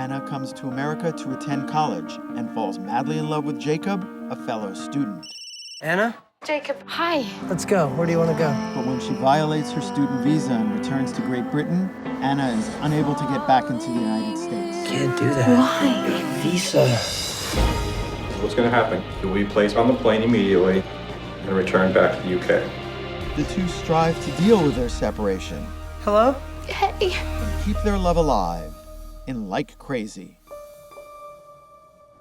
Anna comes to America to attend college and falls madly in love with Jacob, a fellow student. Anna? Jacob, hi. Let's go. Where do you want to go? But when she violates her student visa and returns to Great Britain, Anna is unable to get back into the United States. Can't do that. Why? Your visa. What's going to happen? You'll be placed on the plane immediately and return back to the UK. The two strive to deal with their separation Hello? Hey. and keep their love alive in Like Crazy.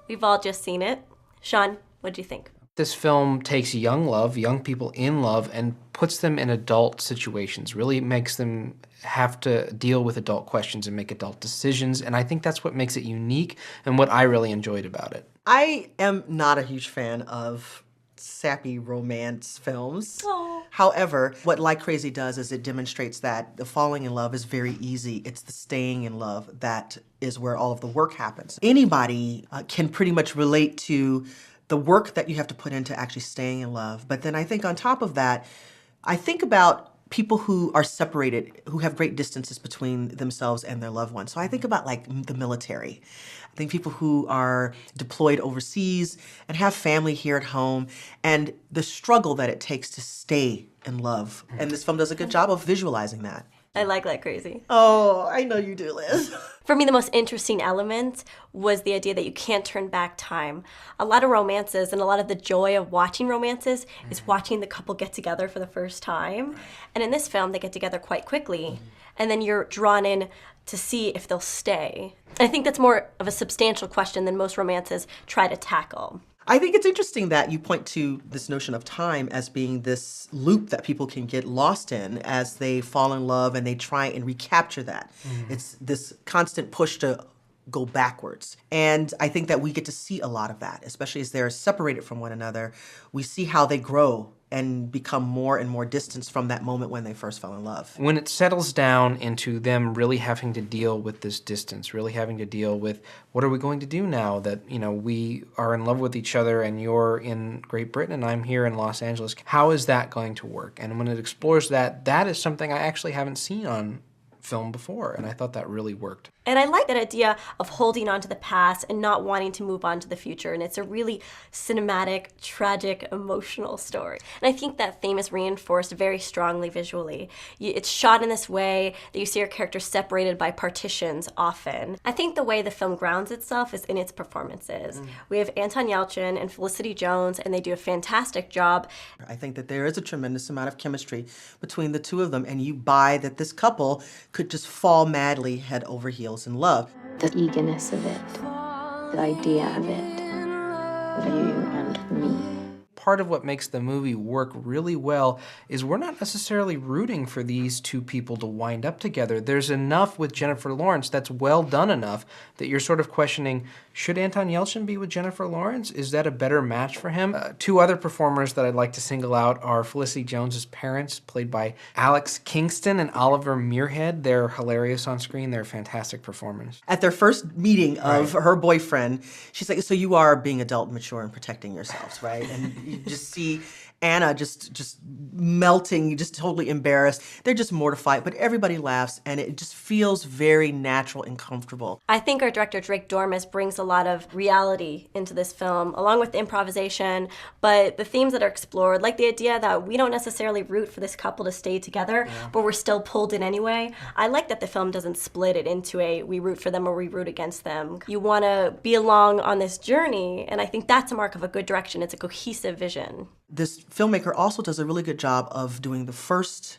We've all just seen it. Sean, what'd you think? This film takes young love, young people in love, and puts them in adult situations, really makes them have to deal with adult questions and make adult decisions, and I think that's what makes it unique and what I really enjoyed about it. I am not a huge fan of sappy romance films. Aww. However, what Like Crazy does is it demonstrates that the falling in love is very easy. It's the staying in love that is where all of the work happens. Anybody can pretty much relate to the work that you have to put into actually staying in love. But then I think on top of that, I think about people who are separated, who have great distances between themselves and their loved ones. So I think about like the military. I think people who are deployed overseas and have family here at home and the struggle that it takes to stay in love. And this film does a good job of visualizing that. I like Crazy. Oh, I know you do, Liz. For me, the most interesting element was the idea that you can't turn back time. A lot of romances and a lot of the joy of watching romances is watching the couple get together for the first time. And in this film, they get together quite quickly. And then you're drawn in to see if they'll stay. I think that's more of a substantial question than most romances try to tackle. I think it's interesting that you point to this notion of time as being this loop that people can get lost in as they fall in love and they try and recapture that. It's this constant push to go backwards. And I think that we get to see a lot of that, especially as they're separated from one another. We see how they grow and become more and more distant from that moment when they first fell in love. When it settles down into them really having to deal with this distance, really having to deal with what are we going to do now that, you know, we are in love with each other and you're in Great Britain and I'm here in Los Angeles, how is that going to work? And when it explores that, that is something I actually haven't seen on film before, and I thought that really worked. And I like that idea of holding on to the past and not wanting to move on to the future. And it's a really cinematic, tragic, emotional story. And I think that theme is reinforced very strongly visually. It's shot in this way that you see our characters separated by partitions often. I think the way the film grounds itself is in its performances. We have Anton Yelchin and Felicity Jones, and they do a fantastic job. I think that there is a tremendous amount of chemistry between the two of them, and you buy that this couple could just fall madly head over heels in love. The eagerness of it, the idea of it, of you and me. Part of what makes the movie work really well is we're not necessarily rooting for these two people to wind up together. There's enough with Jennifer Lawrence that's well done enough that you're sort of questioning, should Anton Yelchin be with Jennifer Lawrence? Is that a better match for him? Two other performers that I'd like to single out are Felicity Jones's parents, played by Alex Kingston and Oliver Muirhead. They're hilarious on screen. They're fantastic performers. At their first meeting of her boyfriend, she's like, so you are being adult, mature, and protecting yourselves, right? And you just see Anna just melting, just totally embarrassed. They're just mortified, but everybody laughs, and it just feels very natural and comfortable. I think our director, Doremus, brings a lot of reality into this film, along with the improvisation, but the themes that are explored, like the idea that we don't necessarily root for this couple to stay together, but we're still pulled in anyway. I like that the film doesn't split it into a we root for them or we root against them. You want to be along on this journey, and I think that's a mark of a good direction. It's a cohesive vision. This filmmaker also does a really good job of doing the first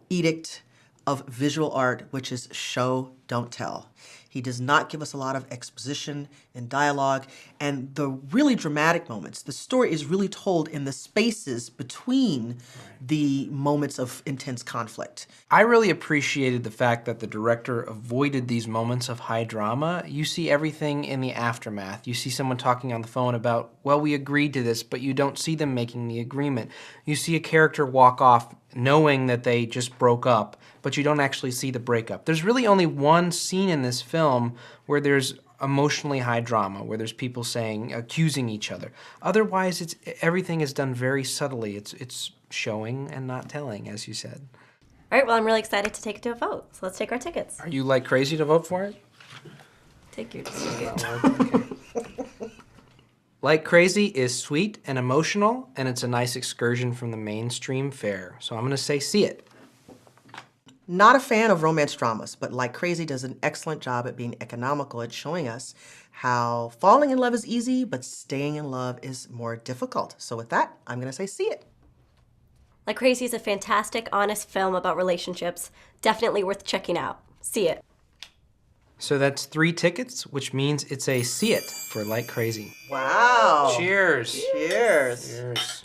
edict of visual art, which is show, don't tell. He does not give us a lot of exposition and dialogue, and the really dramatic moments, the story is really told in the spaces between the moments of intense conflict. I really appreciated the fact that the director avoided these moments of high drama. You see everything in the aftermath. You see someone talking on the phone about, well, we agreed to this, but you don't see them making the agreement. You see a character walk off knowing that they just broke up, but you don't actually see the breakup. There's really only one scene in this film where there's emotionally high drama, where there's people accusing each other. Otherwise, everything is done very subtly. It's showing and not telling, as you said. All right, well, I'm really excited to take it to a vote, so let's take our tickets. Are you like crazy to vote for it? Take your ticket. Like Crazy is sweet and emotional, and it's a nice excursion from the mainstream fare. So I'm gonna say see it. Not a fan of romance dramas, but Like Crazy does an excellent job at being economical at showing us how falling in love is easy, but staying in love is more difficult. So with that, I'm gonna say see it. Like Crazy is a fantastic, honest film about relationships. Definitely worth checking out. See it. So that's 3 tickets, which means it's a see it for Like Crazy. Wow. Cheers. Cheers. Cheers.